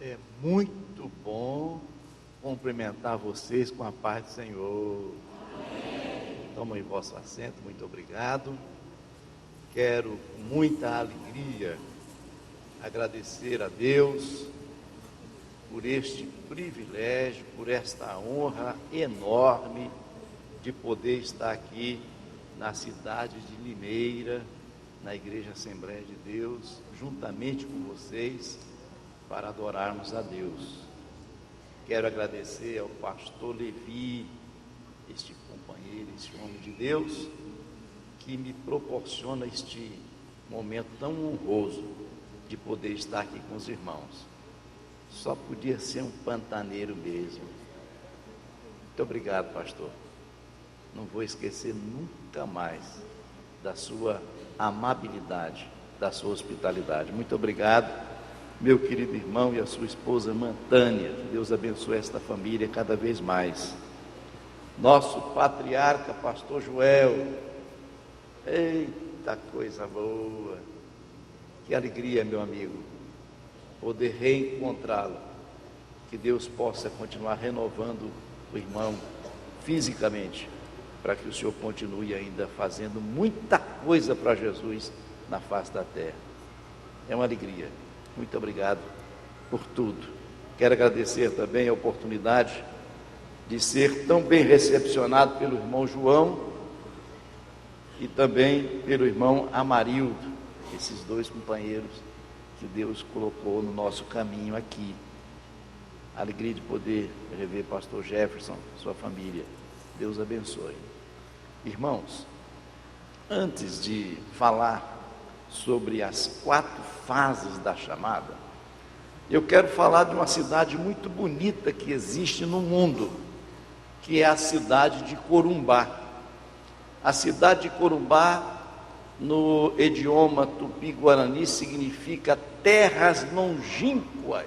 É muito bom cumprimentar vocês com a paz do Senhor. Tomem vosso assento, muito obrigado. Quero com muita alegria agradecer a Deus por este privilégio, por esta honra enorme de poder estar aqui na cidade de Limeira, na Igreja Assembleia de Deus, juntamente com vocês, para adorarmos a Deus. Quero agradecer ao pastor Levi, este companheiro, este homem de Deus, que me proporciona este momento tão honroso de poder estar aqui com os irmãos. Só podia ser um pantaneiro mesmo. Muito obrigado, pastor. Não vou esquecer nunca mais da sua amabilidade, da sua hospitalidade. Muito obrigado, meu querido irmão e a sua esposa Mantânia. Que Deus abençoe esta família cada vez mais. Nosso patriarca, pastor Joel. Eita coisa boa. Que alegria, meu amigo, poder reencontrá-lo. Que Deus possa continuar renovando o irmão fisicamente, para que o Senhor continue ainda fazendo muita coisa para Jesus na face da terra. É uma alegria. Muito obrigado por tudo. Quero agradecer também a oportunidade de ser tão bem recepcionado pelo irmão João e também pelo irmão Amarildo, esses dois companheiros que Deus colocou no nosso caminho aqui. A alegria de poder rever pastor Jefferson, sua família. Deus abençoe. Irmãos, antes de falar sobre as 4 fases da chamada, eu quero falar de uma cidade muito bonita que existe no mundo, que é a cidade de Corumbá. A cidade de Corumbá, no idioma tupi-guarani, significa terras longínquas.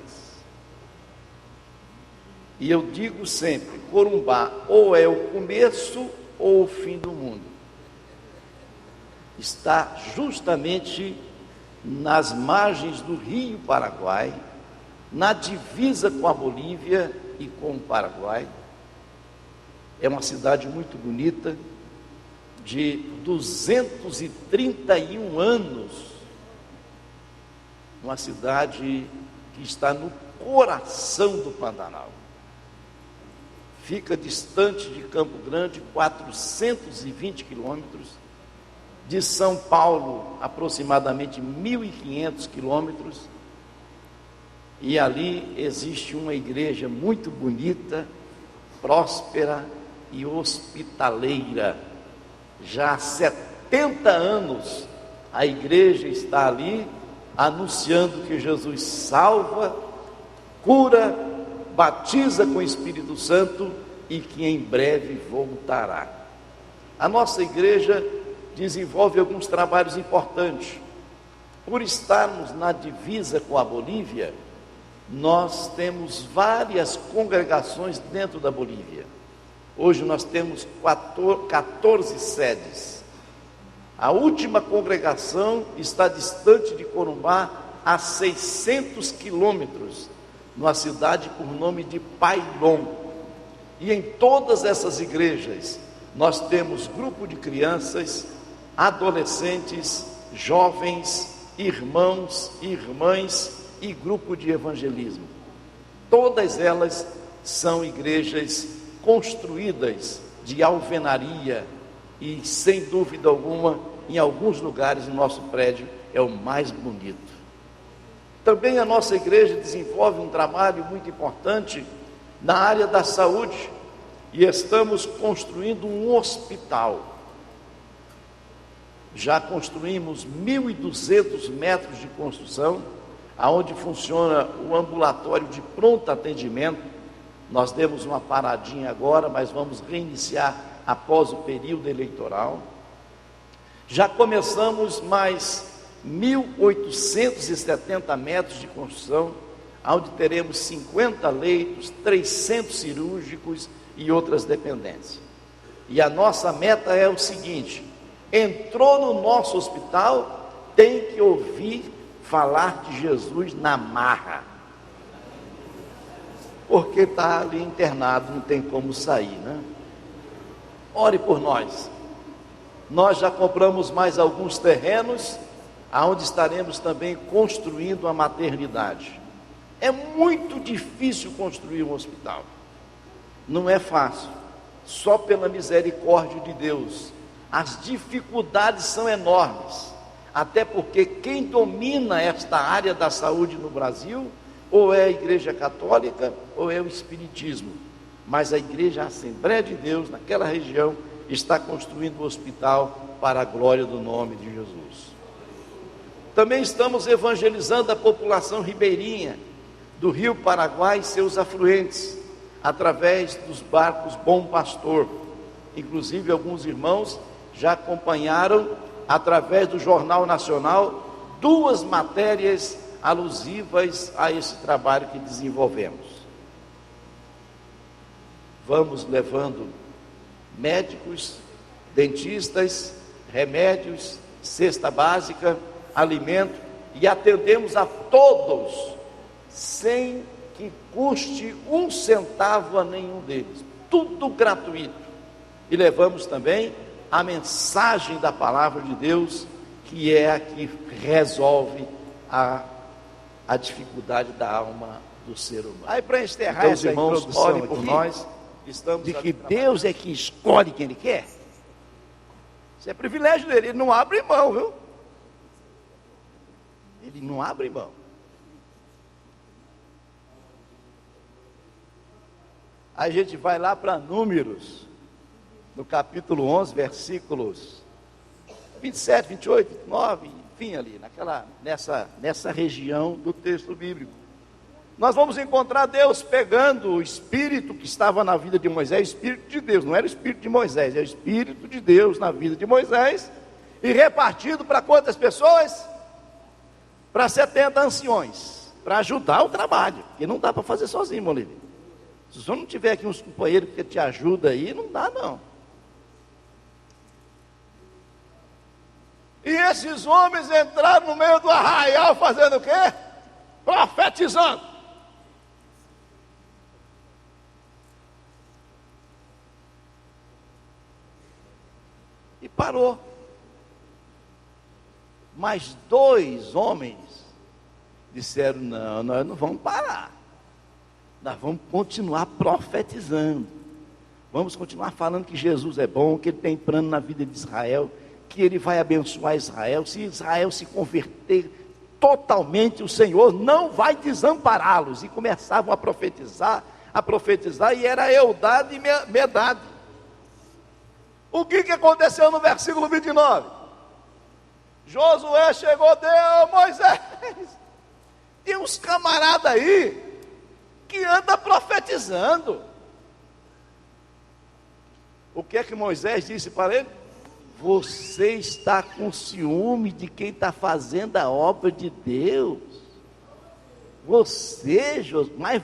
E eu digo sempre, Corumbá ou é o começo ou o fim do mundo. Está justamente nas margens do rio Paraguai, na divisa com a Bolívia e com o Paraguai. É uma cidade muito bonita, de 231 anos, uma cidade que está no coração do Pantanal. Fica distante de Campo Grande 420 quilômetros, de São Paulo aproximadamente 1.500 quilômetros, e ali existe uma igreja muito bonita, próspera e hospitaleira. Já há 70 anos a igreja está ali anunciando que Jesus salva, cura, batiza com o Espírito Santo e que em breve voltará. A nossa igreja desenvolve alguns trabalhos importantes. Por estarmos na divisa com a Bolívia, nós temos várias congregações dentro da Bolívia. Hoje nós temos 14 sedes. A última congregação está distante de Corumbá, a 600 quilômetros, numa cidade por nome de Pailon. E em todas essas igrejas, nós temos grupo de crianças, adolescentes, jovens, irmãos, irmãs e grupo de evangelismo. Todas elas são igrejas construídas de alvenaria e, sem dúvida alguma, em alguns lugares o nosso prédio é o mais bonito. Também a nossa igreja desenvolve um trabalho muito importante na área da saúde e estamos construindo um hospital. Já construímos 1.200 metros de construção, aonde funciona o ambulatório de pronto atendimento. Nós demos uma paradinha agora, mas vamos reiniciar após o período eleitoral. Já começamos mais 1.870 metros de construção, onde teremos 50 leitos, 300 cirúrgicos e outras dependências. E a nossa meta é o seguinte: entrou no nosso hospital, tem que ouvir falar de Jesus na marra. porque está ali internado, não tem como sair, né? Ore por nós. Nós já compramos mais alguns terrenos, aonde estaremos também construindo a maternidade. É muito difícil construir um hospital, não é fácil, só pela misericórdia de Deus. As dificuldades são enormes, até porque quem domina esta área da saúde no Brasil, ou é a Igreja Católica, ou é o Espiritismo. Mas a Igreja Assembleia de Deus, naquela região, está construindo um hospital para a glória do nome de Jesus. Também estamos evangelizando a população ribeirinha do Rio Paraguai e seus afluentes, através dos barcos Bom Pastor. Inclusive, alguns irmãos já acompanharam, através do Jornal Nacional, 2 matérias alusivas a esse trabalho que desenvolvemos. Vamos levando médicos, dentistas, remédios, cesta básica, alimento, e atendemos a todos, sem que custe 1 centavo a nenhum deles, tudo gratuito. E levamos também a mensagem da palavra de Deus, que é a que resolve a dificuldade da alma do ser humano. Aí, para encerrar Então, essa irmãos, introdução orem por aqui, nós, estamos de ali que trabalhando. Deus é que escolhe quem Ele quer, isso é privilégio dele, Ele não abre mão, viu? Ele não abre mão. A gente vai lá para Números, no capítulo 11, versículos 27, 28, 29, enfim, ali, nessa região do texto bíblico. Nós vamos encontrar Deus pegando o espírito que estava na vida de Moisés, o espírito de Deus, não era o espírito de Moisés, é o espírito de Deus na vida de Moisés, e repartido para quantas pessoas? Para 70 anciões, para ajudar o trabalho, porque não dá para fazer sozinho, Bolívia. Se o senhor não tiver aqui uns companheiros que te ajudam aí, não dá não. E esses homens entraram no meio do arraial fazendo o quê? Profetizando. E parou. Mas 2 homens disseram: não, nós não vamos parar. Nós vamos continuar profetizando. Vamos continuar falando que Jesus é bom, que Ele tem plano na vida de Israel, que Ele vai abençoar Israel. Se Israel se converter totalmente, o Senhor não vai desampará-los. E começavam a profetizar, e era Eldade e Medade. O que aconteceu no versículo 29? Josué chegou, deu Moisés. Tem uns camaradas aí que anda profetizando. O que é que Moisés disse para ele? Você está com ciúme de quem está fazendo a obra de Deus. Você, Josué,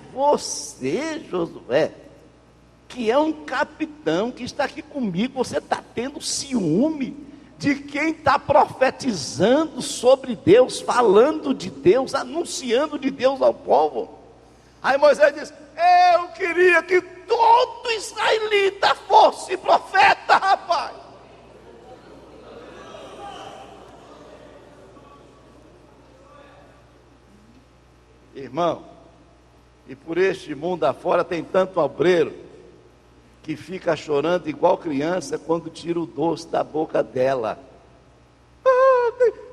que é um capitão que está aqui comigo, você está tendo ciúme de quem está profetizando sobre Deus, falando de Deus, anunciando de Deus ao povo. Aí Moisés disse: eu queria que todo israelita fosse profeta, rapaz. Irmão, e por este mundo afora tem tanto obreiro que fica chorando igual criança quando tira o doce da boca dela.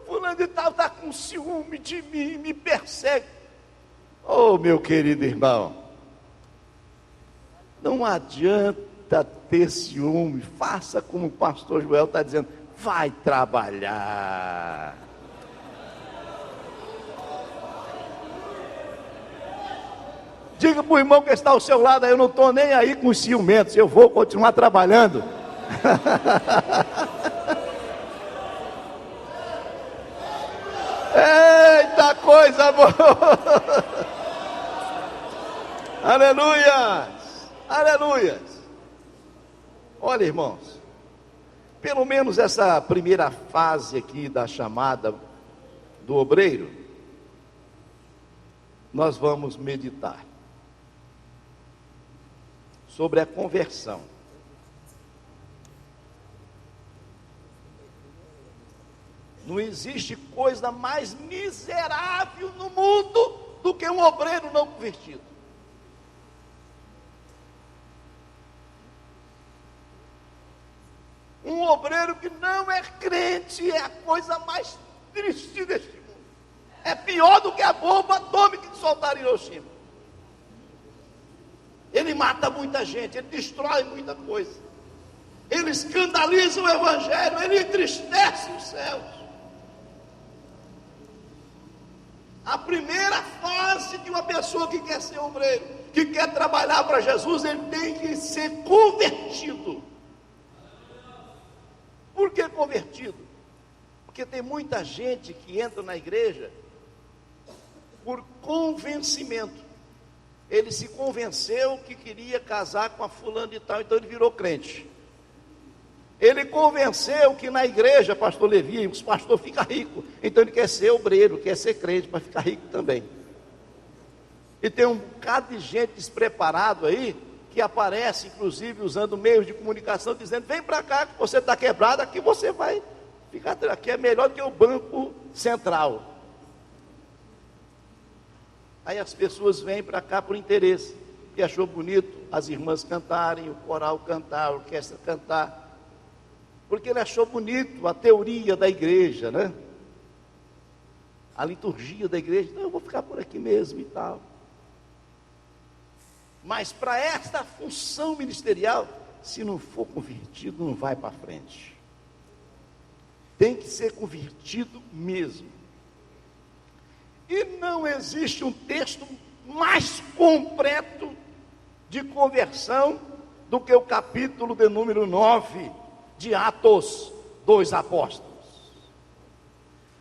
Fulano de tal está com ciúme de mim, me persegue. Oh, meu querido irmão, não adianta ter ciúme. Faça como o pastor Joel está dizendo: vai trabalhar. Diga para o irmão que está ao seu lado: eu não estou nem aí com os ciumentos, eu vou continuar trabalhando. Eita coisa boa! Aleluias! Aleluias! Olha, irmãos, pelo menos essa primeira fase aqui da chamada do obreiro, nós vamos meditar. sobre a conversão. Não existe coisa mais miserável no mundo do que um obreiro não convertido. Um obreiro que não é crente é a coisa mais triste deste mundo. É pior do que a bomba atômica que soltaram em Hiroshima. Ele mata muita gente, ele destrói muita coisa. Ele escandaliza o evangelho, ele entristece os céus. A primeira fase de uma pessoa que quer ser obreiro, que quer trabalhar para Jesus, ele tem que ser convertido. Por que convertido? Porque tem muita gente que entra na igreja por convencimento. Ele se convenceu que queria casar com a fulana de tal, então ele virou crente. Ele convenceu que na igreja, pastor Levi, os pastores ficam ricos, então ele quer ser obreiro, quer ser crente para ficar rico também. E tem um bocado de gente despreparado aí, que aparece, inclusive, usando meios de comunicação, dizendo, vem para cá que você está quebrado, aqui você vai ficar, aqui é melhor que o Banco Central. Aí as pessoas vêm para cá por interesse, que achou bonito as irmãs cantarem, o coral cantar, a orquestra cantar, porque ele achou bonito a teoria da igreja, né? A liturgia da igreja, não, eu vou ficar por aqui mesmo e tal. Mas para esta função ministerial, se não for convertido, não vai para frente. Tem que ser convertido mesmo. E não existe um texto mais completo de conversão do que o capítulo de número 9 de Atos dos Apóstolos.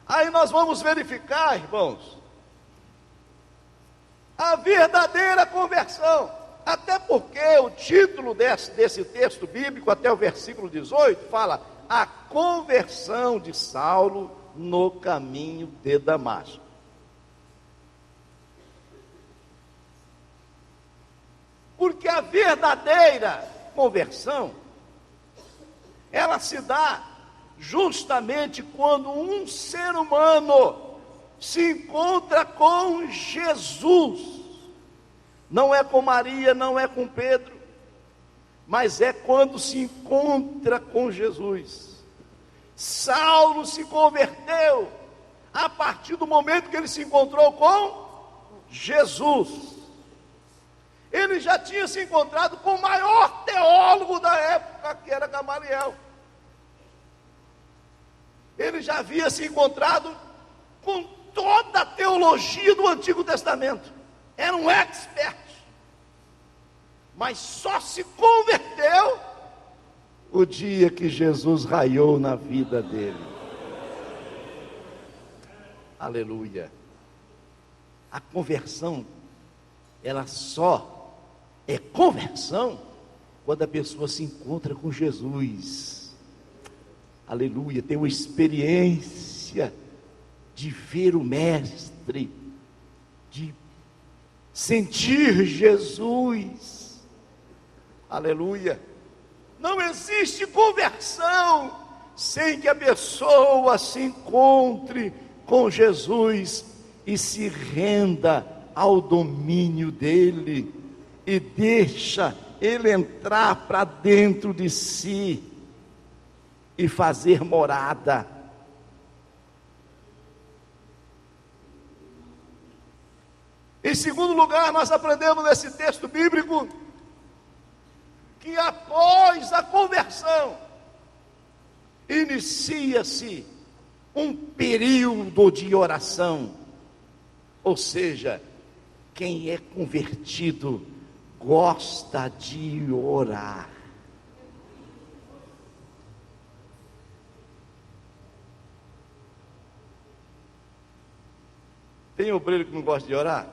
Aí nós vamos verificar, irmãos, a verdadeira conversão. Até porque o título desse texto bíblico, até o versículo 18, fala a conversão de Saulo no caminho de Damasco. Porque a verdadeira conversão, ela se dá justamente quando um ser humano se encontra com Jesus. Não é com Maria, não é com Pedro, mas é quando se encontra com Jesus. Saulo se converteu a partir do momento que ele se encontrou com Jesus. Ele já tinha se encontrado com o maior teólogo da época, que era Gamaliel. Ele já havia se encontrado com toda a teologia do Antigo Testamento. Era um expert. Mas só se converteu o dia que Jesus raiou na vida dele. Aleluia. A conversão, ela só é conversão quando a pessoa se encontra com Jesus. Aleluia, tem uma experiência de ver o Mestre, de sentir Jesus. Aleluia. Não existe conversão sem que a pessoa se encontre com Jesus e se renda ao domínio dele e deixa ele entrar para dentro de si e fazer morada. Em segundo lugar, nós aprendemos nesse texto bíblico que após a conversão inicia-se um período de oração. Ou seja, quem é convertido gosta de orar. Tem obreiro que não gosta de orar?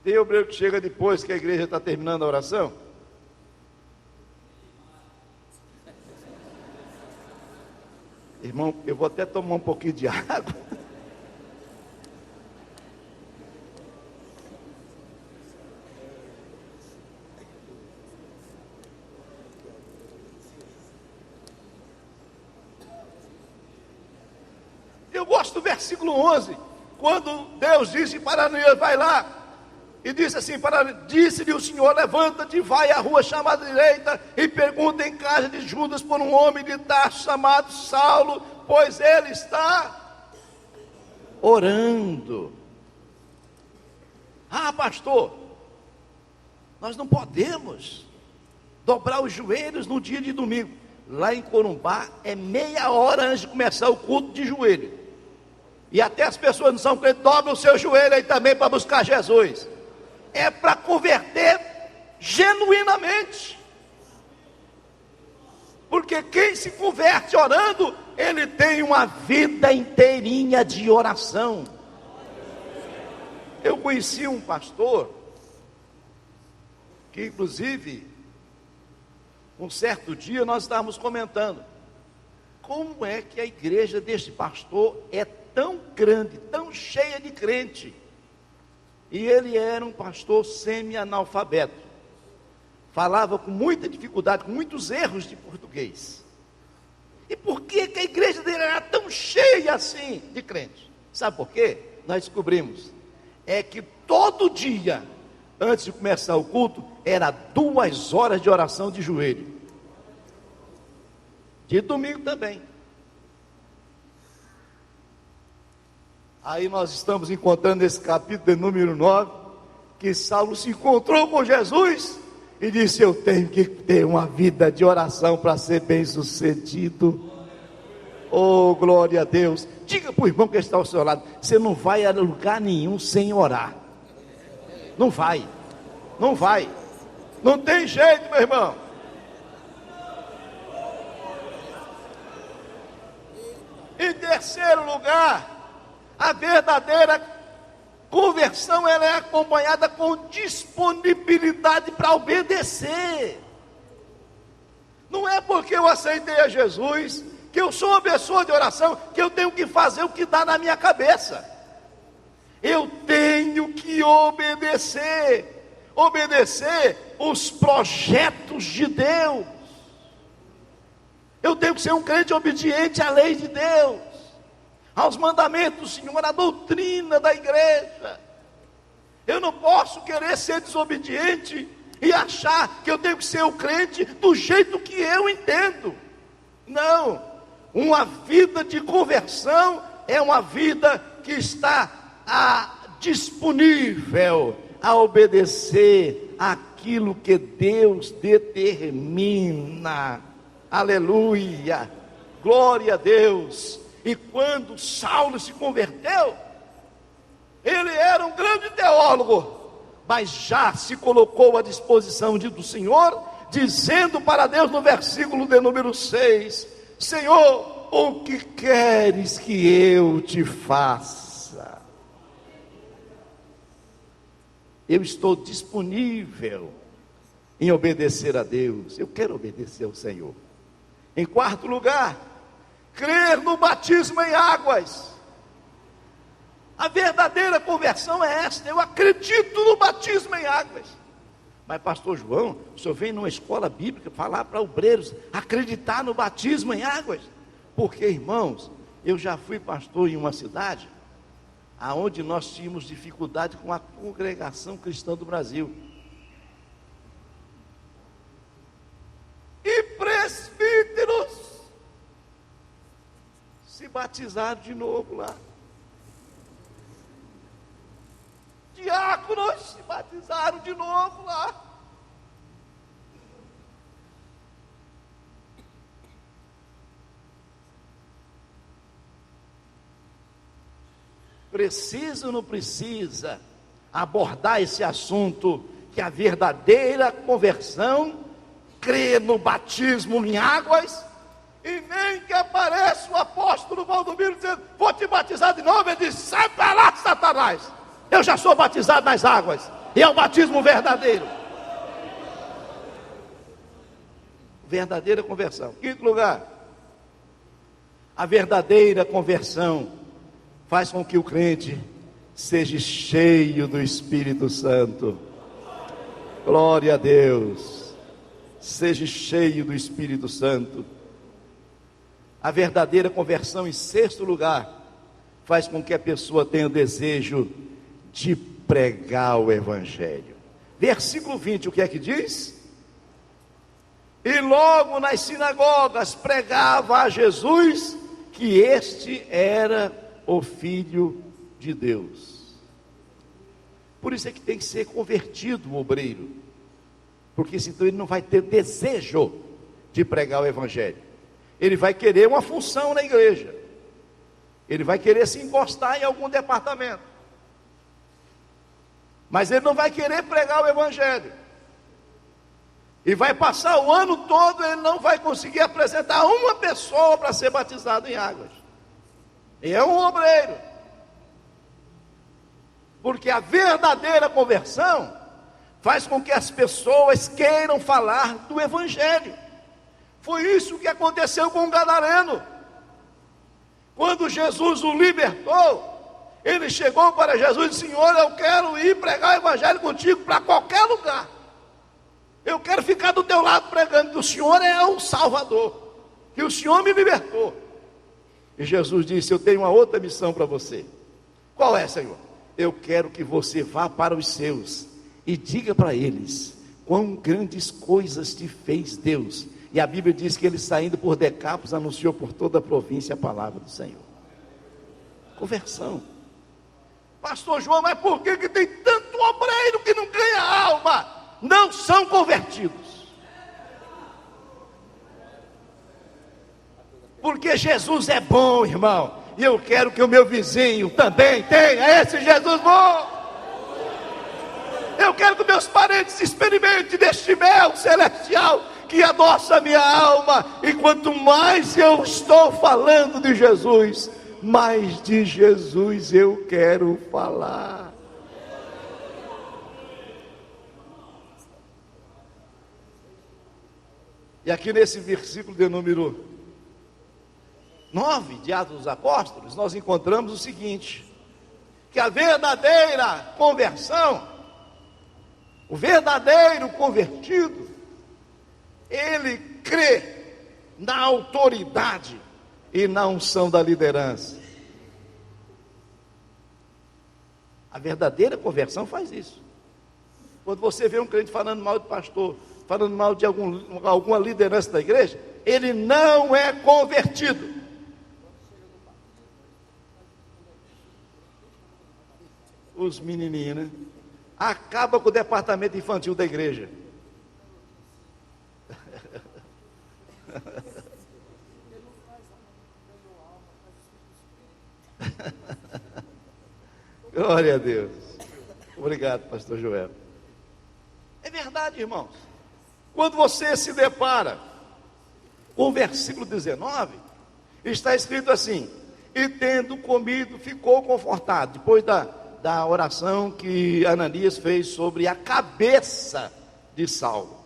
Tem obreiro que chega depois que a igreja está terminando a oração? Irmão, eu vou até tomar um pouquinho de água. versículo 11, quando Deus disse para Ananias, vai lá, e disse assim, disse-lhe o Senhor, levanta-te, vai à rua chamada direita, e pergunta em casa de Judas por um homem de Tarso chamado Saulo, pois ele está orando. Ah, pastor, nós não podemos dobrar os joelhos no dia de domingo. Lá em Corumbá é meia hora antes de começar o culto de joelho. E até as pessoas não são crentes, dobram o seu joelho aí também para buscar Jesus. É para converter genuinamente. Porque quem se converte orando, ele tem uma vida inteirinha de oração. Eu conheci um pastor, que inclusive, um certo dia nós estávamos comentando, como é que a igreja deste pastor é tão grande, tão cheia de crente, e ele era um pastor semi-analfabeto, falava com muita dificuldade, com muitos erros de português. E por que a igreja dele era tão cheia assim de crente? Sabe por quê? Nós descobrimos, é que todo dia, antes de começar o culto, era 2 horas de oração de joelho. De domingo também. Aí nós estamos encontrando esse capítulo de número 9, que Saulo se encontrou com Jesus e disse, eu tenho que ter uma vida de oração para ser bem sucedido. Oh, glória a Deus. Diga para o irmão que está ao seu lado, você não vai a lugar nenhum sem orar. Não vai. Não vai. Não tem jeito, meu irmão. Em terceiro lugar, a verdadeira conversão, ela é acompanhada com disponibilidade para obedecer. Não é porque eu aceitei a Jesus, que eu sou uma pessoa de oração, que eu tenho que fazer o que dá na minha cabeça. Eu tenho que obedecer os projetos de Deus. Eu tenho que ser um crente obediente à lei de Deus, aos mandamentos do Senhor, à doutrina da igreja. Eu não posso querer ser desobediente e achar que eu tenho que ser o crente do jeito que eu entendo. Não, uma vida de conversão é uma vida que está disponível a obedecer aquilo que Deus determina. Aleluia, glória a Deus. E quando Saulo se converteu, ele era um grande teólogo, mas já se colocou à disposição do Senhor, dizendo para Deus no versículo de número 6, Senhor, o que queres que eu te faça? Eu estou disponível em obedecer a Deus, eu quero obedecer ao Senhor. Em quarto lugar, crer no batismo em águas. A verdadeira conversão é esta, eu acredito no batismo em águas. Mas pastor João, o senhor vem numa escola bíblica falar para obreiros acreditar no batismo em águas? Porque, irmãos, eu já fui pastor em uma cidade aonde nós tínhamos dificuldade com a congregação cristã do Brasil. E presbíteros se batizaram de novo lá. Diáconos se batizaram de novo lá. Precisa ou não precisa abordar esse assunto, que a verdadeira conversão crê no batismo em águas, e nem que apareça o apóstolo Valdomiro dizendo, vou te batizar de novo, ele diz, sai para lá, Satanás, eu já sou batizado nas águas, e é o batismo verdadeiro. Verdadeira conversão. Quinto lugar, a verdadeira conversão faz com que o crente seja cheio do Espírito Santo. Glória a Deus. Seja cheio do Espírito Santo. A verdadeira conversão, em sexto lugar, faz com que a pessoa tenha o desejo de pregar o Evangelho. Versículo 20, o que é que diz? E logo nas sinagogas pregava a Jesus que este era o Filho de Deus. Por isso é que tem que ser convertido o obreiro, porque senão ele não vai ter desejo de pregar o Evangelho. Ele vai querer uma função na igreja, ele vai querer se encostar em algum departamento, mas ele não vai querer pregar o Evangelho. E vai passar o ano todo, ele não vai conseguir apresentar uma pessoa para ser batizado em águas. E é um obreiro. Porque a verdadeira conversão faz com que as pessoas queiram falar do Evangelho. Foi isso que aconteceu com o gadareno. Quando Jesus o libertou, ele chegou para Jesus e disse: Senhor, eu quero ir pregar o Evangelho contigo para qualquer lugar. Eu quero ficar do teu lado pregando que o Senhor é o Salvador, que o Senhor me libertou. E Jesus disse: eu tenho uma outra missão para você. Qual é, Senhor? Eu quero que você vá para os seus e diga para eles quão grandes coisas te fez Deus. E a Bíblia diz que ele, saindo por Decápolis, anunciou por toda a província a palavra do Senhor. Conversão. Pastor João, mas por que tem tanto obreiro que não ganha alma? Não são convertidos. Porque Jesus é bom, irmão, e eu quero que o meu vizinho também tenha esse Jesus bom. Eu quero que meus parentes experimentem deste mel celestial que adoça a minha alma. E quanto mais eu estou falando de Jesus, mais de Jesus eu quero falar. E aqui nesse versículo de número 9 de Atos dos Apóstolos, nós encontramos o seguinte: que a verdadeira conversão, o verdadeiro convertido, ele crê na autoridade e na unção da liderança. A verdadeira conversão faz isso. Quando você vê um crente falando mal do pastor, falando mal de alguma liderança da igreja, ele não é convertido. Os menininhos, né? Acaba com o departamento infantil da igreja. Glória a Deus. Obrigado, pastor Joel. É verdade, irmãos. Quando você se depara com o versículo 19, está escrito assim: e tendo comido, ficou confortado. Depois da oração que Ananias fez sobre a cabeça de Saulo.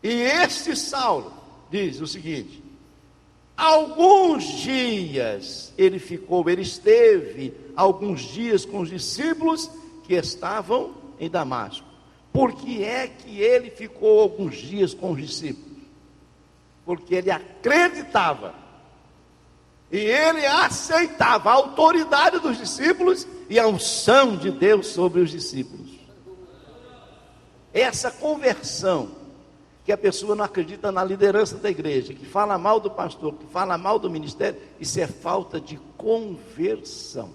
E este Saulo diz o seguinte: alguns dias ele esteve alguns dias com os discípulos que estavam em Damasco. Por que é que ele ficou alguns dias com os discípulos? Porque ele acreditava e ele aceitava a autoridade dos discípulos e a unção de Deus sobre os discípulos. Essa conversão, que a pessoa não acredita na liderança da igreja, que fala mal do pastor, que fala mal do ministério, isso é falta de conversão.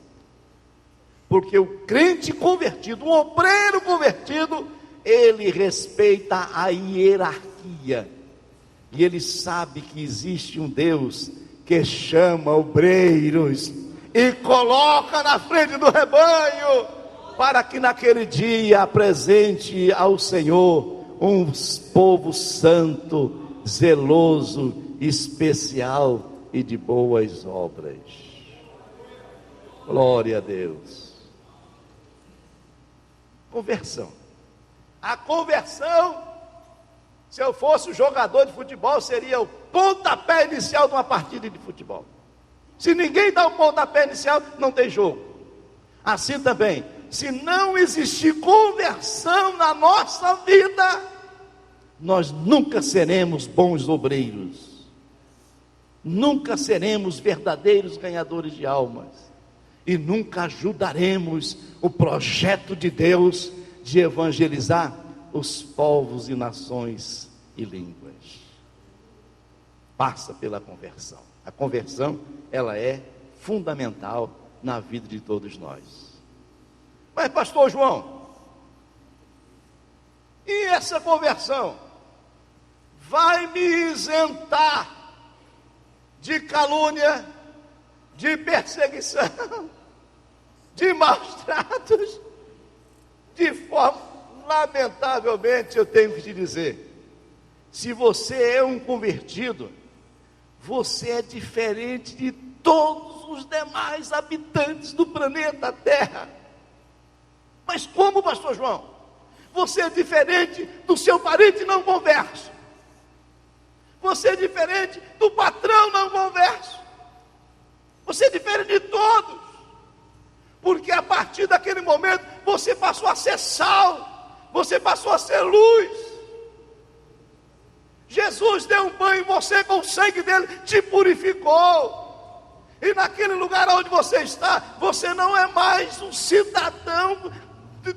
Porque o crente convertido, o obreiro convertido, ele respeita a hierarquia, e ele sabe que existe um Deus que chama obreiros e coloca na frente do rebanho, para que naquele dia apresente ao Senhor um povo santo, zeloso, especial e de boas obras. Glória a Deus. Conversão. A conversão, se eu fosse um jogador de futebol, seria o pontapé inicial de uma partida de futebol. Se ninguém dá o pontapé inicial, não tem jogo. Assim também, se não existir conversão na nossa vida, nós nunca seremos bons obreiros. nunca seremos verdadeiros ganhadores de almas e nunca ajudaremos o projeto de Deus de evangelizar os povos e nações e línguas. Passa pela conversão. A conversão, ela é fundamental na vida de todos nós. Mas pastor João, e essa conversão vai me isentar de calúnia, de perseguição, de maus tratos? De forma, lamentavelmente, eu tenho que te dizer, se você é um convertido, você é diferente de todos os demais habitantes do planeta Terra. Mas como, pastor João? Você é diferente do seu parente não converso. Você é diferente do patrão não converso. Você é diferente de todos. Porque a partir daquele momento, você passou a ser sal. Você passou a ser luz. Jesus deu um banho em você com o sangue dele, te purificou. E naquele lugar onde você está, você não é mais um cidadão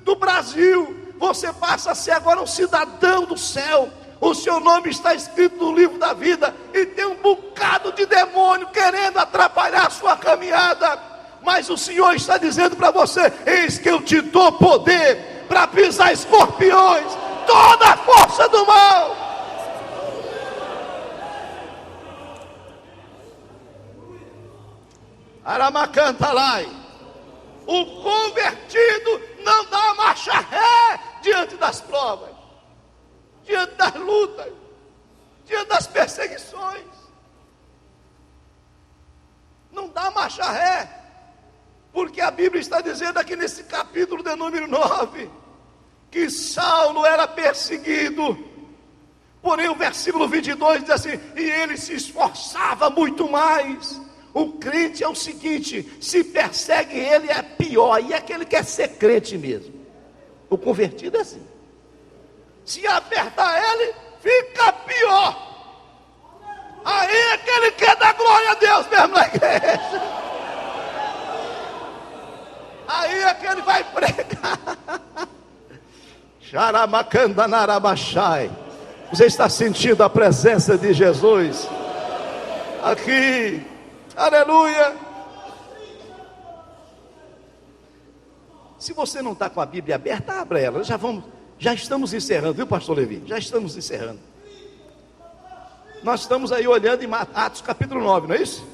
do Brasil. Você passa a ser agora um cidadão do céu. O seu nome está escrito no livro da vida. E tem um bocado de demônio querendo atrapalhar a sua caminhada. Mas o Senhor está dizendo para você: eis que eu te dou poder para pisar escorpiões, toda a força do mal. Aramacantalai. O convertido não dá marcha ré diante das provas, diante das lutas, diante das perseguições. Não dá marcha ré, porque a Bíblia está dizendo aqui nesse capítulo de número 9, que Saulo era perseguido. Porém o versículo 22 diz assim: e ele se esforçava muito mais. O crente é o seguinte: se persegue ele é pior, e é que ele quer ser crente mesmo. O convertido é assim. Se apertar ele, fica pior. Aí é que ele quer dar glória a Deus mesmo na igreja. Aí é que ele vai pregar. Xaramacandanarabachai. Você está sentindo a presença de Jesus aqui? Aleluia. Se você não está com a Bíblia aberta, abra ela. Já estamos encerrando, viu, pastor Levi? Já estamos encerrando. Nós estamos aí olhando em Atos capítulo 9, não é isso?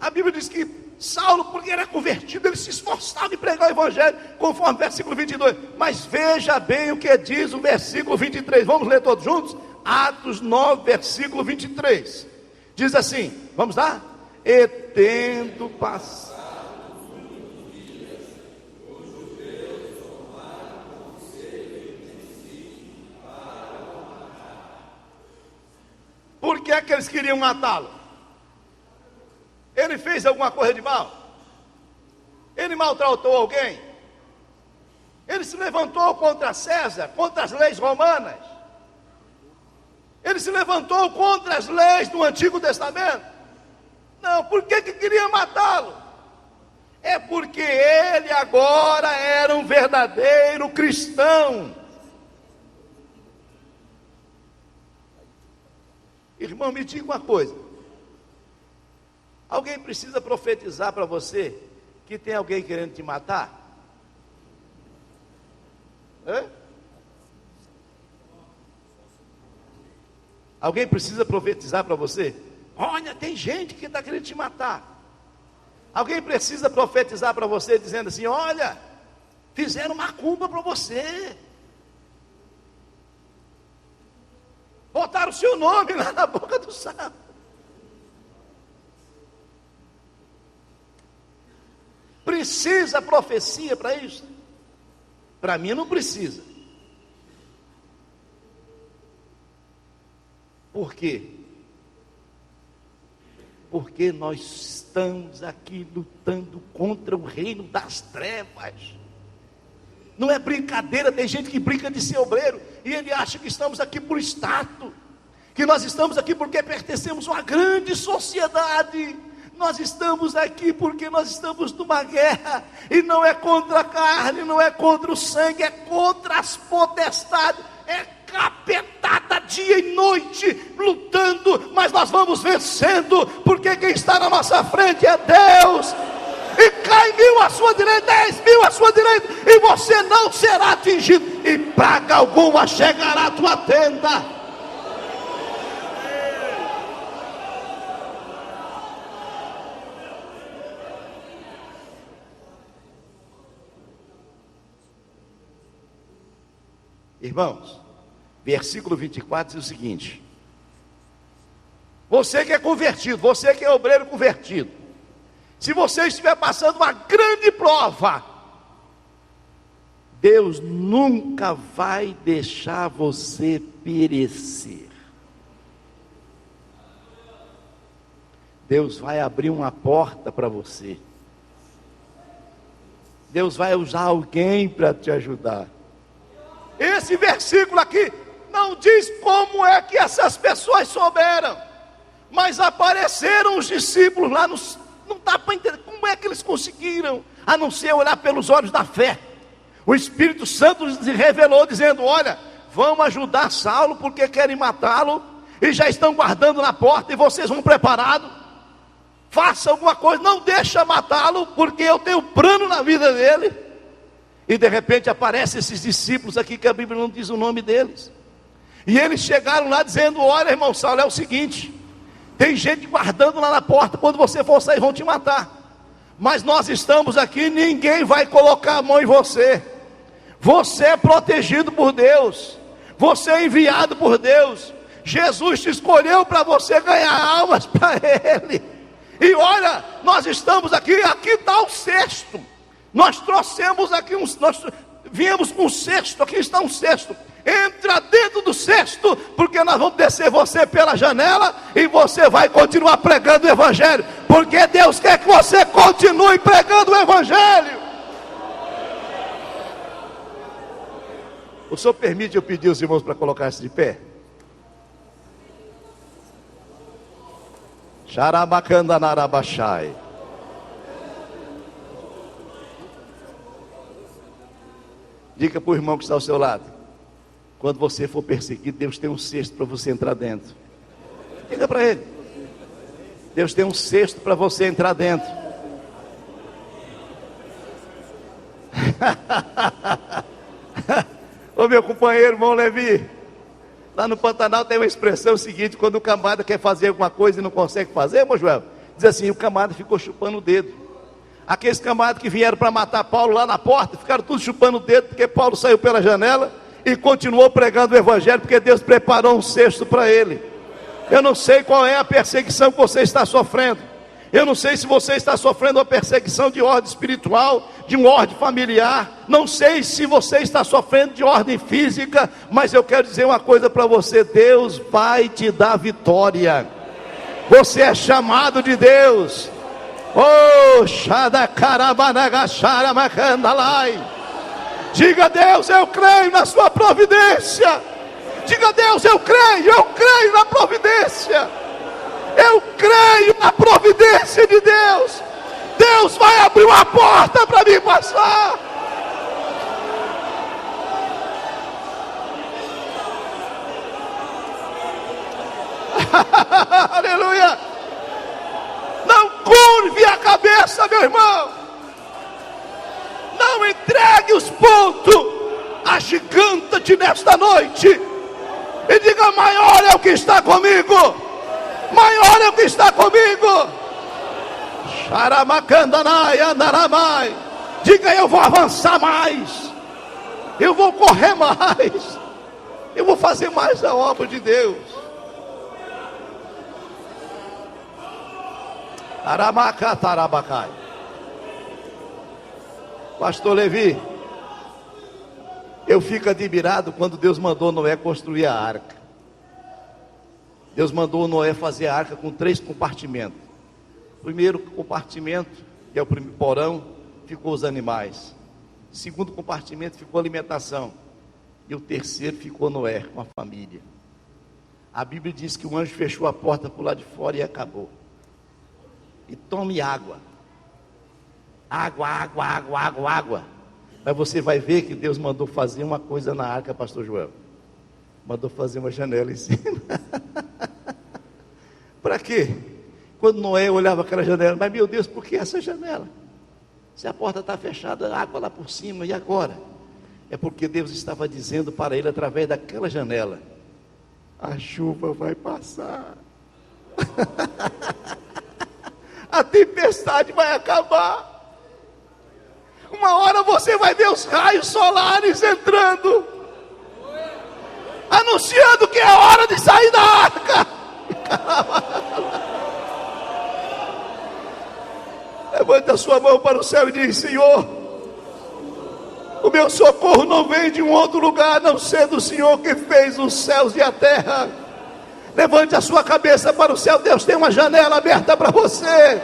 A Bíblia diz que Saulo, porque era convertido, ele se esforçava em pregar o evangelho, conforme o versículo 22. Mas veja bem o que diz o versículo 23. Vamos ler todos juntos? Atos 9, versículo 23. Diz assim, vamos lá? E tendo passado os judeus tomaram conselho entre si para o matar. Por que é que eles queriam matá-lo? Ele fez alguma coisa de mal? Ele maltratou alguém? Ele se levantou contra César, contra as leis romanas? Ele se levantou contra as leis do Antigo Testamento? Não. Por que queria matá-lo? É porque ele agora era um verdadeiro cristão. Irmão, me diga uma coisa. Alguém precisa profetizar para você que tem alguém querendo te matar? Hã? Alguém precisa profetizar para você? Olha, tem gente que está querendo te matar. Alguém precisa profetizar para você dizendo assim: olha, fizeram macumba para você. Botaram o seu nome lá na boca do sapo. Precisa profecia para isso? Para mim não precisa. Por quê? Porque nós estamos aqui lutando contra o reino das trevas. Não é brincadeira, tem gente que brinca de ser obreiro e ele acha que estamos aqui por status, que nós estamos aqui porque pertencemos a uma grande sociedade. Nós estamos aqui porque nós estamos numa guerra, e não é contra a carne, não é contra o sangue, é contra as potestades, é capetada dia e noite, lutando, mas nós vamos vencendo, porque quem está na nossa frente é Deus. E cai 1000 à sua direita, 10.000 à sua direita, e você não será atingido, e praga alguma chegará à tua tenda. Irmãos, versículo 24 diz o seguinte: você que é convertido, você que é obreiro convertido, se você estiver passando uma grande prova, Deus nunca vai deixar você perecer. Deus vai abrir uma porta para você. Deus vai usar alguém para te ajudar. Esse versículo aqui não diz como é que essas pessoas souberam, mas apareceram os discípulos lá, não dá para entender como é que eles conseguiram, a não ser olhar pelos olhos da fé. O Espírito Santo lhes revelou, dizendo: olha, vão ajudar Saulo porque querem matá-lo, e já estão guardando na porta, e vocês vão preparados. Faça alguma coisa, não deixa matá-lo, porque eu tenho plano na vida dele. E de repente aparecem esses discípulos aqui, que a Bíblia não diz o nome deles, e eles chegaram lá dizendo: olha, irmão Saulo, é o seguinte, tem gente guardando lá na porta, quando você for sair vão te matar, mas nós estamos aqui, ninguém vai colocar a mão em você. Você é protegido por Deus, você é enviado por Deus, Jesus te escolheu para você ganhar almas para Ele. E olha, nós estamos aqui está o cesto. Nós trouxemos aqui nós viemos com um cesto, aqui está um cesto. Entra dentro do cesto, porque nós vamos descer você pela janela, e você vai continuar pregando o Evangelho, porque Deus quer que você continue pregando o Evangelho. O senhor permite eu pedir aos irmãos para colocar-se de pé? Xarabacandanarabachai. Diga para o irmão que está ao seu lado: quando você for perseguido, Deus tem um cesto para você entrar dentro. Diga para ele: Deus tem um cesto para você entrar dentro. Ô meu companheiro, irmão Levi, lá no Pantanal tem uma expressão seguinte: quando o camarada quer fazer alguma coisa e não consegue fazer, irmão Joel, diz assim: o camarada ficou chupando o dedo. Aqueles camaradas que vieram para matar Paulo lá na porta, ficaram todos chupando o dedo, porque Paulo saiu pela janela e continuou pregando o Evangelho, porque Deus preparou um cesto para ele. Eu não sei qual é a perseguição que você está sofrendo. Eu não sei se você está sofrendo uma perseguição de ordem espiritual, de uma ordem familiar. Não sei se você está sofrendo de ordem física, mas eu quero dizer uma coisa para você: Deus vai te dar vitória. Você é chamado de Deus. Oh, diga a Deus: eu creio na sua providência. Diga a Deus: eu creio na providência. Eu creio na providência de Deus. Deus vai abrir uma porta para mim passar. Aleluia. Não curve a cabeça, meu irmão. Não entregue os pontos. Agiganta-te nesta noite e diga: maior é o que está comigo. Maior é o que está comigo. Diga: eu vou avançar mais. Eu vou correr mais. Eu vou fazer mais a obra de Deus. Pastor Levi, eu fico admirado quando Deus mandou Noé construir a arca. Deus mandou Noé fazer a arca com 3 compartimentos. O primeiro compartimento, que é o primeiro porão, ficou os animais. O segundo compartimento ficou a alimentação. E o terceiro ficou Noé com a família. A Bíblia diz que o anjo fechou a porta por lá de fora e acabou. E tome água. Água, água, água, água, água. Mas você vai ver que Deus mandou fazer uma coisa na arca, pastor Joel. Mandou fazer uma janela em cima. Para quê? Quando Noé olhava aquela janela, mas meu Deus, por que essa janela? Se a porta está fechada, a água lá por cima, e agora? É porque Deus estava dizendo para ele, através daquela janela: a chuva vai passar. A tempestade vai acabar. Uma hora você vai ver os raios solares entrando, anunciando que é hora de sair da arca. Levanta a sua mão para o céu e diz: Senhor, o meu socorro não vem de um outro lugar, não sendo o Senhor que fez os céus e a terra. Levante a sua cabeça para o céu. Deus tem uma janela aberta para você.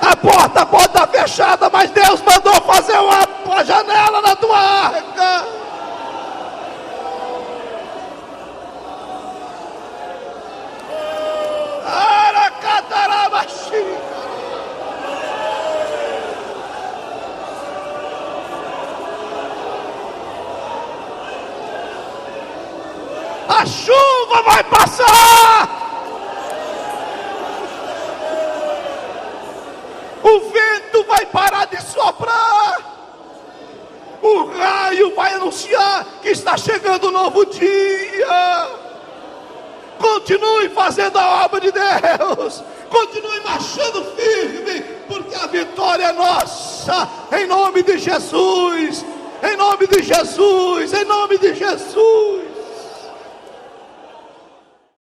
A porta pode estar fechada, mas Deus mandou fazer uma janela na tua arca. A chuva vai passar. O vento vai parar de soprar. O raio vai anunciar que está chegando um novo dia. Continue fazendo a obra de Deus. Continue marchando firme, porque a vitória é nossa. Em nome de Jesus. Em nome de Jesus. Em nome de Jesus.